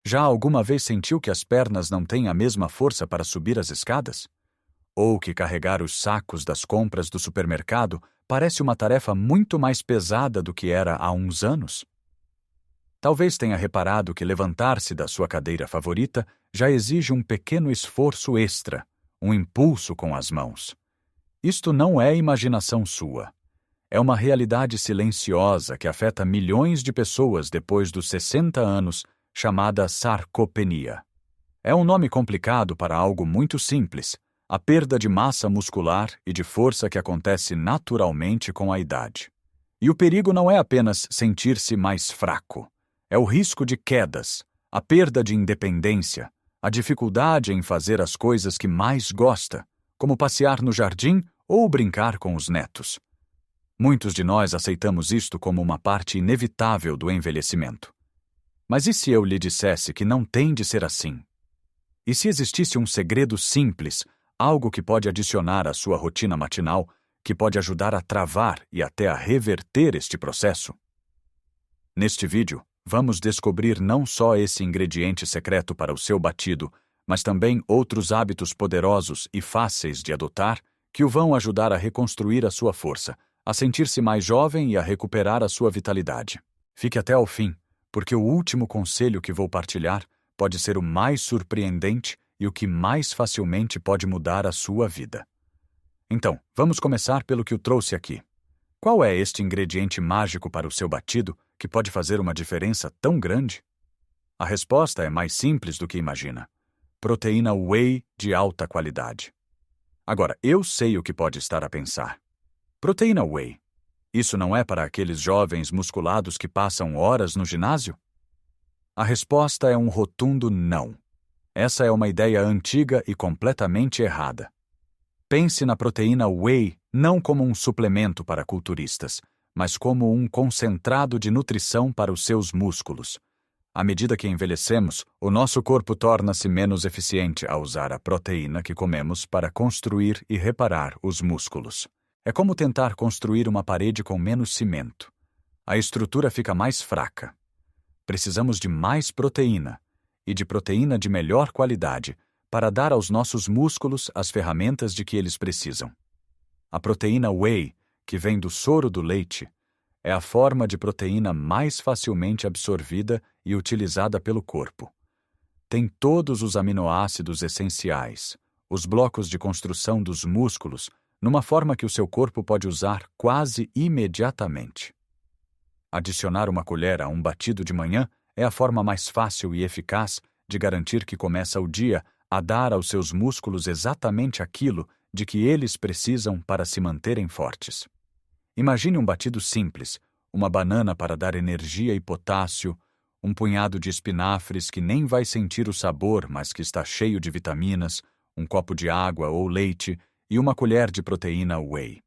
Já alguma vez sentiu que as pernas não têm a mesma força para subir as escadas? Ou que carregar os sacos das compras do supermercado parece uma tarefa muito mais pesada do que era há uns anos? Talvez tenha reparado que levantar-se da sua cadeira favorita já exige um pequeno esforço extra, um impulso com as mãos. Isto não é imaginação sua. É uma realidade silenciosa que afeta milhões de pessoas depois dos 60 anos, chamada sarcopenia. É um nome complicado para algo muito simples, a perda de massa muscular e de força que acontece naturalmente com a idade. E o perigo não é apenas sentir-se mais fraco. É o risco de quedas, a perda de independência, a dificuldade em fazer as coisas que mais gosta, como passear no jardim ou brincar com os netos. Muitos de nós aceitamos isto como uma parte inevitável do envelhecimento. Mas e se eu lhe dissesse que não tem de ser assim? E se existisse um segredo simples, algo que pode adicionar à sua rotina matinal, que pode ajudar a travar e até a reverter este processo? Neste vídeo, vamos descobrir não só esse ingrediente secreto para o seu batido, mas também outros hábitos poderosos e fáceis de adotar que o vão ajudar a reconstruir a sua força, a sentir-se mais jovem e a recuperar a sua vitalidade. Fique até ao fim, porque o último conselho que vou partilhar pode ser o mais surpreendente e o que mais facilmente pode mudar a sua vida. Então, vamos começar pelo que o trouxe aqui. Qual é este ingrediente mágico para o seu batido que pode fazer uma diferença tão grande? A resposta é mais simples do que imagina. Proteína whey de alta qualidade. Agora, eu sei o que pode estar a pensar. Proteína whey. Isso não é para aqueles jovens musculados que passam horas no ginásio? A resposta é um rotundo não. Essa é uma ideia antiga e completamente errada. Pense na proteína whey não como um suplemento para culturistas, mas como um concentrado de nutrição para os seus músculos. À medida que envelhecemos, o nosso corpo torna-se menos eficiente a usar a proteína que comemos para construir e reparar os músculos. É como tentar construir uma parede com menos cimento. A estrutura fica mais fraca. Precisamos de mais proteína, e de proteína de melhor qualidade, para dar aos nossos músculos as ferramentas de que eles precisam. A proteína whey, que vem do soro do leite, é a forma de proteína mais facilmente absorvida e utilizada pelo corpo. Tem todos os aminoácidos essenciais, os blocos de construção dos músculos, numa forma que o seu corpo pode usar quase imediatamente. Adicionar uma colher a um batido de manhã é a forma mais fácil e eficaz de garantir que começa o dia a dar aos seus músculos exatamente aquilo de que eles precisam para se manterem fortes. Imagine um batido simples, uma banana para dar energia e potássio, um punhado de espinafres que nem vai sentir o sabor, mas que está cheio de vitaminas, um copo de água ou leite e uma colher de proteína whey.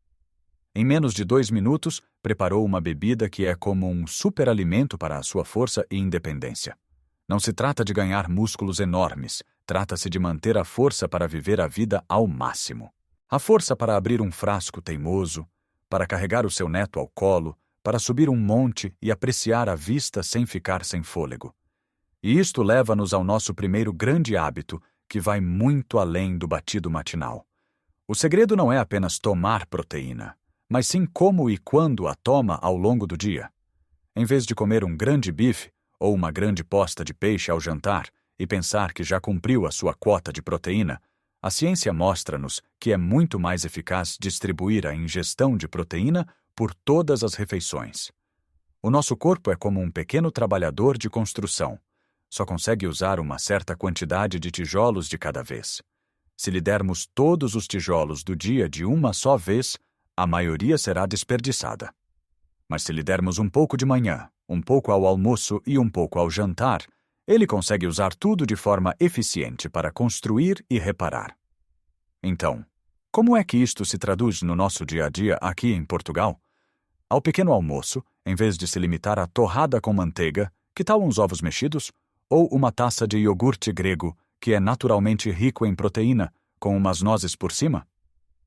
Em menos de 2 minutos, preparou uma bebida que é como um superalimento para a sua força e independência. Não se trata de ganhar músculos enormes, trata-se de manter a força para viver a vida ao máximo. A força para abrir um frasco teimoso, para carregar o seu neto ao colo, para subir um monte e apreciar a vista sem ficar sem fôlego. E isto leva-nos ao nosso primeiro grande hábito, que vai muito além do batido matinal. O segredo não é apenas tomar proteína, mas sim como e quando a toma ao longo do dia. Em vez de comer um grande bife ou uma grande posta de peixe ao jantar e pensar que já cumpriu a sua quota de proteína, a ciência mostra-nos que é muito mais eficaz distribuir a ingestão de proteína por todas as refeições. O nosso corpo é como um pequeno trabalhador de construção. Só consegue usar uma certa quantidade de tijolos de cada vez. Se lhe dermos todos os tijolos do dia de uma só vez, a maioria será desperdiçada. Mas se lhe dermos um pouco de manhã, um pouco ao almoço e um pouco ao jantar, ele consegue usar tudo de forma eficiente para construir e reparar. Então, como é que isto se traduz no nosso dia a dia aqui em Portugal? Ao pequeno almoço, em vez de se limitar à torrada com manteiga, que tal uns ovos mexidos? Ou uma taça de iogurte grego, que é naturalmente rico em proteína, com umas nozes por cima?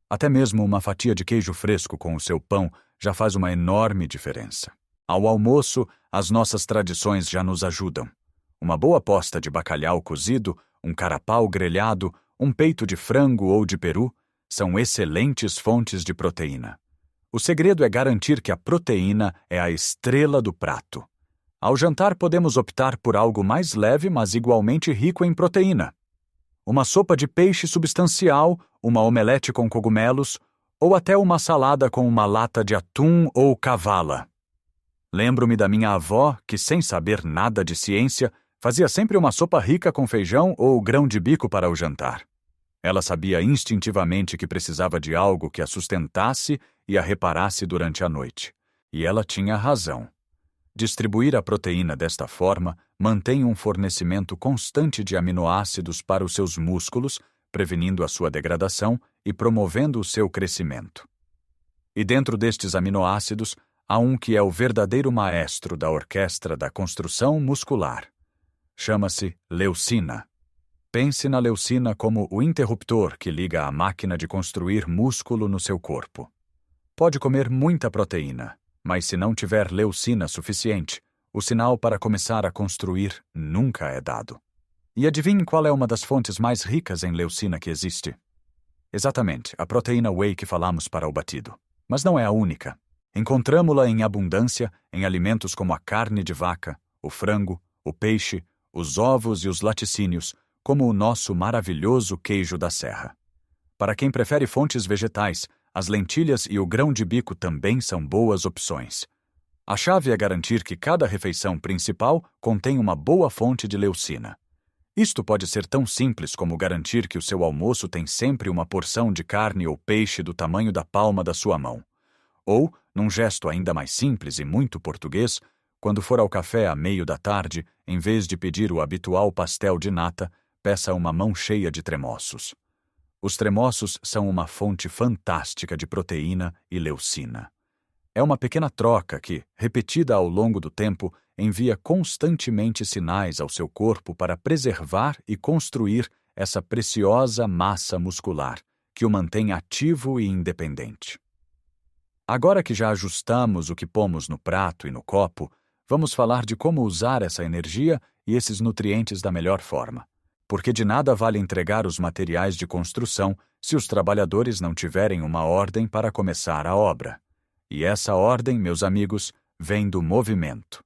Até mesmo uma fatia de queijo fresco com o seu pão já faz uma enorme diferença. Ao almoço, as nossas tradições já nos ajudam. Uma boa posta de bacalhau cozido, um carapau grelhado, um peito de frango ou de peru são excelentes fontes de proteína. O segredo é garantir que a proteína é a estrela do prato. Ao jantar, podemos optar por algo mais leve, mas igualmente rico em proteína. Uma sopa de peixe substancial, uma omelete com cogumelos, ou até uma salada com uma lata de atum ou cavala. Lembro-me da minha avó, que, sem saber nada de ciência, fazia sempre uma sopa rica com feijão ou grão de bico para o jantar. Ela sabia instintivamente que precisava de algo que a sustentasse e a reparasse durante a noite. E ela tinha razão. Distribuir a proteína desta forma mantém um fornecimento constante de aminoácidos para os seus músculos, prevenindo a sua degradação e promovendo o seu crescimento. E dentro destes aminoácidos, há um que é o verdadeiro maestro da orquestra da construção muscular. Chama-se leucina. Pense na leucina como o interruptor que liga a máquina de construir músculo no seu corpo. Pode comer muita proteína, mas se não tiver leucina suficiente, o sinal para começar a construir nunca é dado. E adivinhe qual é uma das fontes mais ricas em leucina que existe? Exatamente, a proteína whey que falamos para o batido. Mas não é a única. Encontramo-la em abundância em alimentos como a carne de vaca, o frango, o peixe, os ovos e os laticínios, como o nosso maravilhoso queijo da serra. Para quem prefere fontes vegetais, as lentilhas e o grão de bico também são boas opções. A chave é garantir que cada refeição principal contém uma boa fonte de leucina. Isto pode ser tão simples como garantir que o seu almoço tem sempre uma porção de carne ou peixe do tamanho da palma da sua mão. Ou, num gesto ainda mais simples e muito português, quando for ao café à meio da tarde, em vez de pedir o habitual pastel de nata, peça uma mão cheia de tremoços. Os tremoços são uma fonte fantástica de proteína e leucina. É uma pequena troca que, repetida ao longo do tempo, envia constantemente sinais ao seu corpo para preservar e construir essa preciosa massa muscular, que o mantém ativo e independente. Agora que já ajustamos o que pomos no prato e no copo, vamos falar de como usar essa energia e esses nutrientes da melhor forma. Porque de nada vale entregar os materiais de construção se os trabalhadores não tiverem uma ordem para começar a obra. E essa ordem, meus amigos, vem do movimento.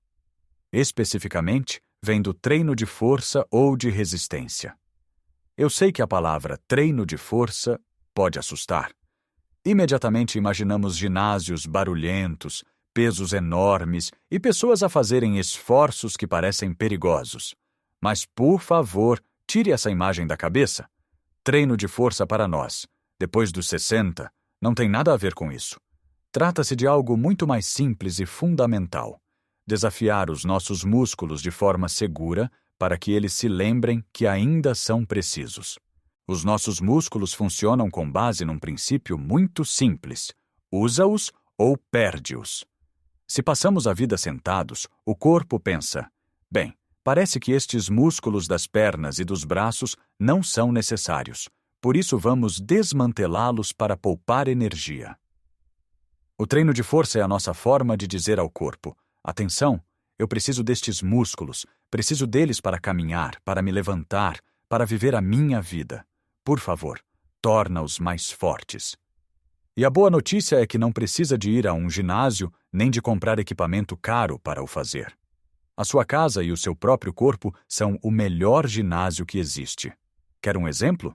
Especificamente, vem do treino de força ou de resistência. Eu sei que a palavra treino de força pode assustar. Imediatamente imaginamos ginásios barulhentos, pesos enormes e pessoas a fazerem esforços que parecem perigosos. Mas, por favor, tire essa imagem da cabeça. Treino de força para nós, depois dos 60, não tem nada a ver com isso. Trata-se de algo muito mais simples e fundamental. Desafiar os nossos músculos de forma segura para que eles se lembrem que ainda são precisos. Os nossos músculos funcionam com base num princípio muito simples: usa-os ou perde-os. Se passamos a vida sentados, o corpo pensa: bem, parece que estes músculos das pernas e dos braços não são necessários, por isso vamos desmantelá-los para poupar energia. O treino de força é a nossa forma de dizer ao corpo: atenção, eu preciso destes músculos, preciso deles para caminhar, para me levantar, para viver a minha vida. Por favor, torna-os mais fortes. E a boa notícia é que não precisa de ir a um ginásio nem de comprar equipamento caro para o fazer. A sua casa e o seu próprio corpo são o melhor ginásio que existe. Quer um exemplo?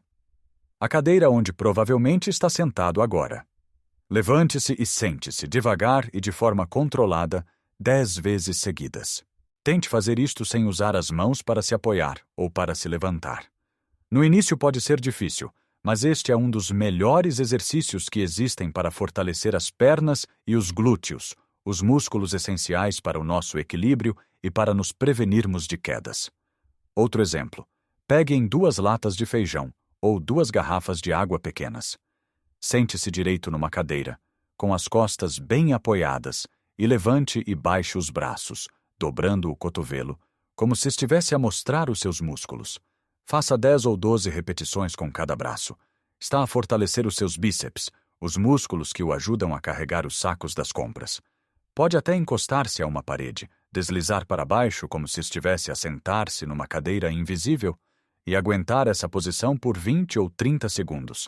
A cadeira onde provavelmente está sentado agora. Levante-se e sente-se devagar e de forma controlada 10 vezes seguidas. Tente fazer isto sem usar as mãos para se apoiar ou para se levantar. No início pode ser difícil, mas este é um dos melhores exercícios que existem para fortalecer as pernas e os glúteos, os músculos essenciais para o nosso equilíbrio e para nos prevenirmos de quedas. Outro exemplo: peguem 2 latas de feijão ou 2 garrafas de água pequenas. Sente-se direito numa cadeira, com as costas bem apoiadas, e levante e baixe os braços, dobrando o cotovelo, como se estivesse a mostrar os seus músculos. Faça 10 ou 12 repetições com cada braço. Está a fortalecer os seus bíceps, os músculos que o ajudam a carregar os sacos das compras. Pode até encostar-se a uma parede, deslizar para baixo como se estivesse a sentar-se numa cadeira invisível e aguentar essa posição por 20 ou 30 segundos.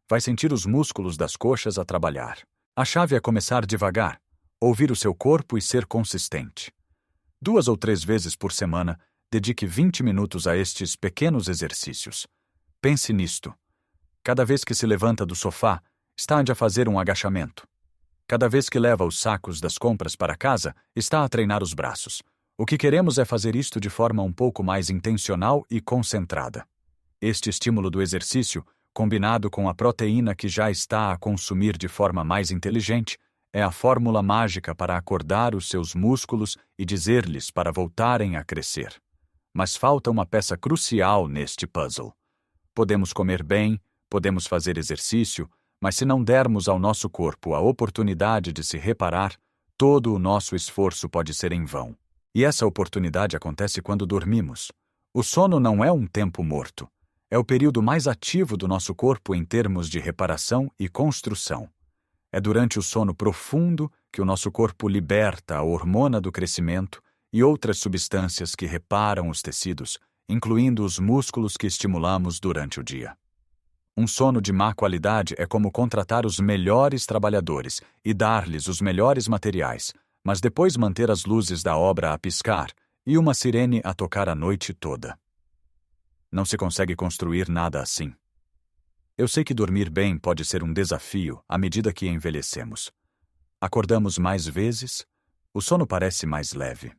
Vai sentir os músculos das coxas a trabalhar. A chave é começar devagar, ouvir o seu corpo e ser consistente. 2 ou 3 vezes por semana, dedique 20 minutos a estes pequenos exercícios. Pense nisto. Cada vez que se levanta do sofá, está a fazer um agachamento. Cada vez que leva os sacos das compras para casa, está a treinar os braços. O que queremos é fazer isto de forma um pouco mais intencional e concentrada. Este estímulo do exercício, combinado com a proteína que já está a consumir de forma mais inteligente, é a fórmula mágica para acordar os seus músculos e dizer-lhes para voltarem a crescer. Mas falta uma peça crucial neste puzzle. Podemos comer bem, podemos fazer exercício, mas se não dermos ao nosso corpo a oportunidade de se reparar, todo o nosso esforço pode ser em vão. E essa oportunidade acontece quando dormimos. O sono não é um tempo morto. É o período mais ativo do nosso corpo em termos de reparação e construção. É durante o sono profundo que o nosso corpo liberta a hormona do crescimento e outras substâncias que reparam os tecidos, incluindo os músculos que estimulamos durante o dia. Um sono de má qualidade é como contratar os melhores trabalhadores e dar-lhes os melhores materiais, mas depois manter as luzes da obra a piscar e uma sirene a tocar a noite toda. Não se consegue construir nada assim. Eu sei que dormir bem pode ser um desafio à medida que envelhecemos. Acordamos mais vezes, o sono parece mais leve.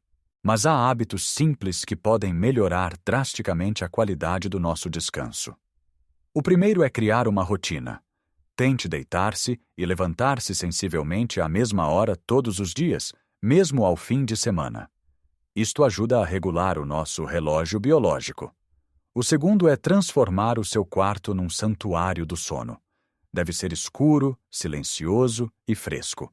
Mas há hábitos simples que podem melhorar drasticamente a qualidade do nosso descanso. O primeiro é criar uma rotina. Tente deitar-se e levantar-se sensivelmente à mesma hora todos os dias, mesmo ao fim de semana. Isto ajuda a regular o nosso relógio biológico. O segundo é transformar o seu quarto num santuário do sono. Deve ser escuro, silencioso e fresco.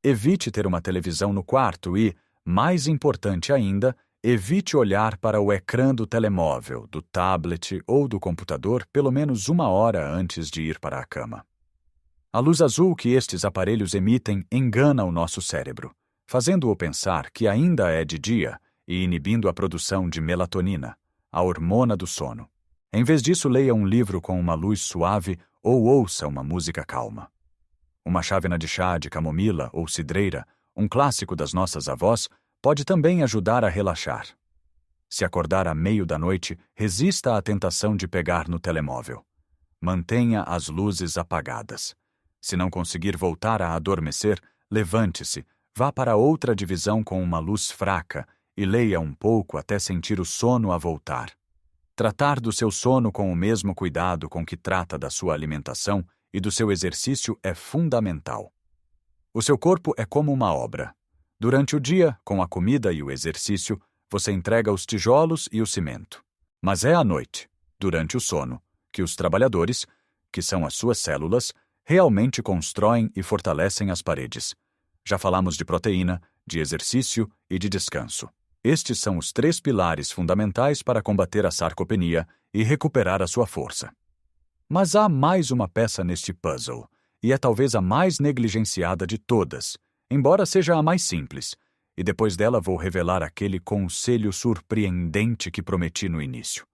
Evite ter uma televisão no quarto e, mais importante ainda, evite olhar para o ecrã do telemóvel, do tablet ou do computador pelo menos 1 hora antes de ir para a cama. A luz azul que estes aparelhos emitem engana o nosso cérebro, fazendo-o pensar que ainda é de dia e inibindo a produção de melatonina, a hormona do sono. Em vez disso, leia um livro com uma luz suave ou ouça uma música calma. Uma chávena de chá de camomila ou cidreira, um clássico das nossas avós, pode também ajudar a relaxar. Se acordar à meio da noite, resista à tentação de pegar no telemóvel. Mantenha as luzes apagadas. Se não conseguir voltar a adormecer, levante-se, vá para outra divisão com uma luz fraca e leia um pouco até sentir o sono a voltar. Tratar do seu sono com o mesmo cuidado com que trata da sua alimentação e do seu exercício é fundamental. O seu corpo é como uma obra. Durante o dia, com a comida e o exercício, você entrega os tijolos e o cimento. Mas é à noite, durante o sono, que os trabalhadores, que são as suas células, realmente constroem e fortalecem as paredes. Já falamos de proteína, de exercício e de descanso. Estes são os 3 pilares fundamentais para combater a sarcopenia e recuperar a sua força. Mas há mais uma peça neste puzzle, e é talvez a mais negligenciada de todas, embora seja a mais simples, e depois dela vou revelar aquele conselho surpreendente que prometi no início.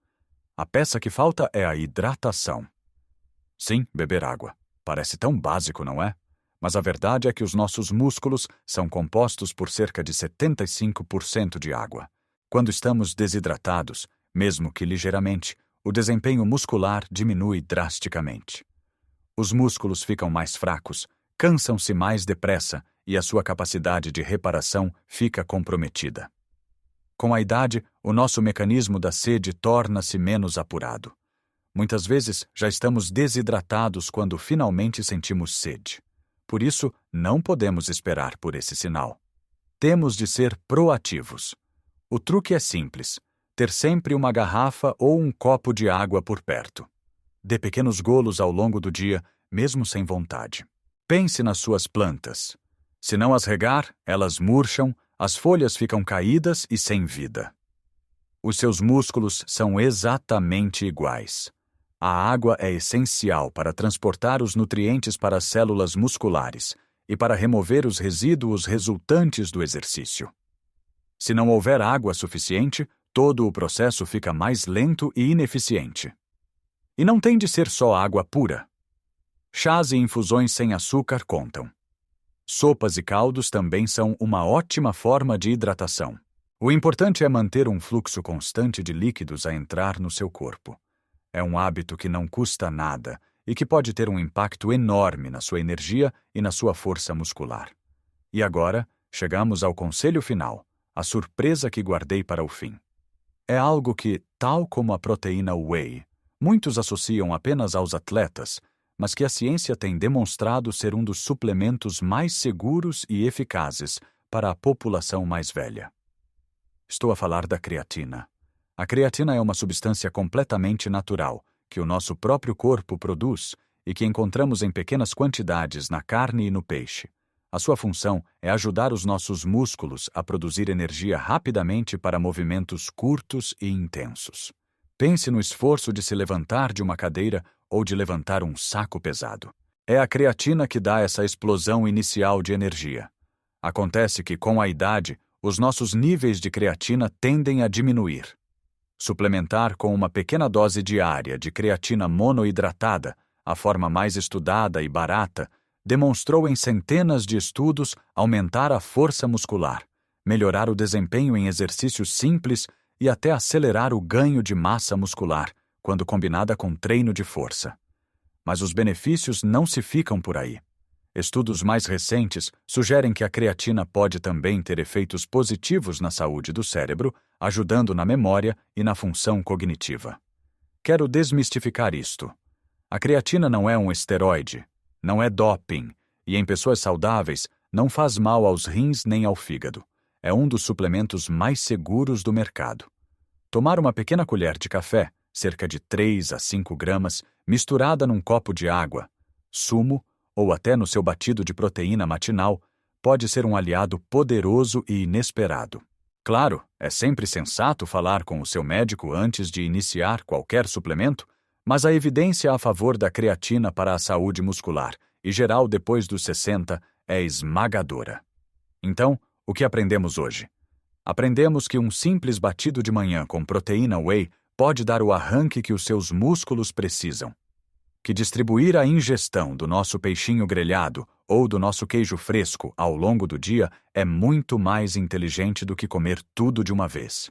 A peça que falta é a hidratação. Sim, beber água. Parece tão básico, não é? Mas a verdade é que os nossos músculos são compostos por cerca de 75% de água. Quando estamos desidratados, mesmo que ligeiramente, o desempenho muscular diminui drasticamente. Os músculos ficam mais fracos, cansam-se mais depressa e a sua capacidade de reparação fica comprometida. Com a idade, o nosso mecanismo da sede torna-se menos apurado. Muitas vezes já estamos desidratados quando finalmente sentimos sede. Por isso, não podemos esperar por esse sinal. Temos de ser proativos. O truque é simples: ter sempre uma garrafa ou um copo de água por perto. Dê pequenos golos ao longo do dia, mesmo sem vontade. Pense nas suas plantas. Se não as regar, elas murcham, as folhas ficam caídas e sem vida. Os seus músculos são exatamente iguais. A água é essencial para transportar os nutrientes para as células musculares e para remover os resíduos resultantes do exercício. Se não houver água suficiente, todo o processo fica mais lento e ineficiente. E não tem de ser só água pura. Chás e infusões sem açúcar contam. Sopas e caldos também são uma ótima forma de hidratação. O importante é manter um fluxo constante de líquidos a entrar no seu corpo. É um hábito que não custa nada e que pode ter um impacto enorme na sua energia e na sua força muscular. E agora, chegamos ao conselho final, a surpresa que guardei para o fim. É algo que, tal como a proteína whey, muitos associam apenas aos atletas, mas que a ciência tem demonstrado ser um dos suplementos mais seguros e eficazes para a população mais velha. Estou a falar da creatina. A creatina é uma substância completamente natural, que o nosso próprio corpo produz e que encontramos em pequenas quantidades na carne e no peixe. A sua função é ajudar os nossos músculos a produzir energia rapidamente para movimentos curtos e intensos. Pense no esforço de se levantar de uma cadeira ou de levantar um saco pesado. É a creatina que dá essa explosão inicial de energia. Acontece que, com a idade, os nossos níveis de creatina tendem a diminuir. Suplementar com uma pequena dose diária de creatina monoidratada, a forma mais estudada e barata, demonstrou em centenas de estudos aumentar a força muscular, melhorar o desempenho em exercícios simples e até acelerar o ganho de massa muscular, quando combinada com treino de força. Mas os benefícios não se ficam por aí. Estudos mais recentes sugerem que a creatina pode também ter efeitos positivos na saúde do cérebro, ajudando na memória e na função cognitiva. Quero desmistificar isto. A creatina não é um esteroide, não é doping, e em pessoas saudáveis não faz mal aos rins nem ao fígado. É um dos suplementos mais seguros do mercado. Tomar uma pequena colher de café, cerca de 3 a 5 gramas, misturada num copo de água, sumo, ou até no seu batido de proteína matinal, pode ser um aliado poderoso e inesperado. Claro, é sempre sensato falar com o seu médico antes de iniciar qualquer suplemento, mas a evidência a favor da creatina para a saúde muscular e geral depois dos 60 é esmagadora. Então, o que aprendemos hoje? Aprendemos que um simples batido de manhã com proteína whey pode dar o arranque que os seus músculos precisam. Que distribuir a ingestão do nosso peixinho grelhado ou do nosso queijo fresco ao longo do dia é muito mais inteligente do que comer tudo de uma vez.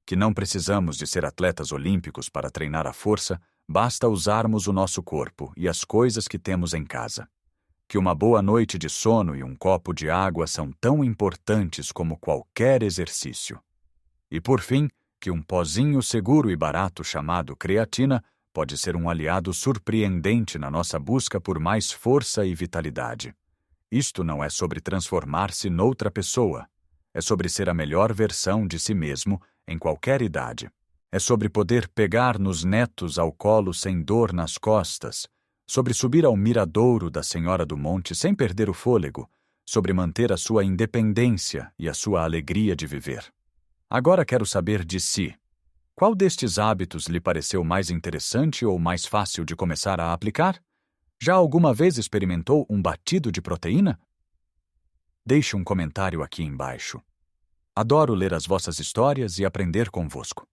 Que não precisamos de ser atletas olímpicos para treinar a força, basta usarmos o nosso corpo e as coisas que temos em casa. Que uma boa noite de sono e um copo de água são tão importantes como qualquer exercício. E por fim, que um pozinho seguro e barato chamado creatina pode ser um aliado surpreendente na nossa busca por mais força e vitalidade. Isto não é sobre transformar-se noutra pessoa. É sobre ser a melhor versão de si mesmo em qualquer idade. É sobre poder pegar nos netos ao colo sem dor nas costas, sobre subir ao miradouro da Senhora do Monte sem perder o fôlego, sobre manter a sua independência e a sua alegria de viver. Agora quero saber de si. Qual destes hábitos lhe pareceu mais interessante ou mais fácil de começar a aplicar? Já alguma vez experimentou um batido de proteína? Deixe um comentário aqui embaixo. Adoro ler as vossas histórias e aprender convosco.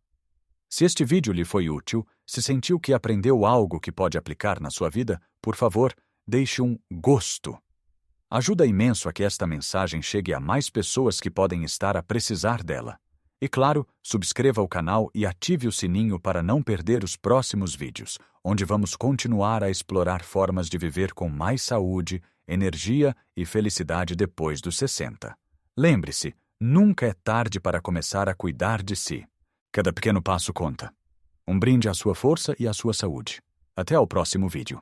Se este vídeo lhe foi útil, se sentiu que aprendeu algo que pode aplicar na sua vida, por favor, deixe um gosto. Ajuda imenso a que esta mensagem chegue a mais pessoas que podem estar a precisar dela. E claro, subscreva o canal e ative o sininho para não perder os próximos vídeos, onde vamos continuar a explorar formas de viver com mais saúde, energia e felicidade depois dos 60. Lembre-se, nunca é tarde para começar a cuidar de si. Cada pequeno passo conta. Um brinde à sua força e à sua saúde. Até ao próximo vídeo.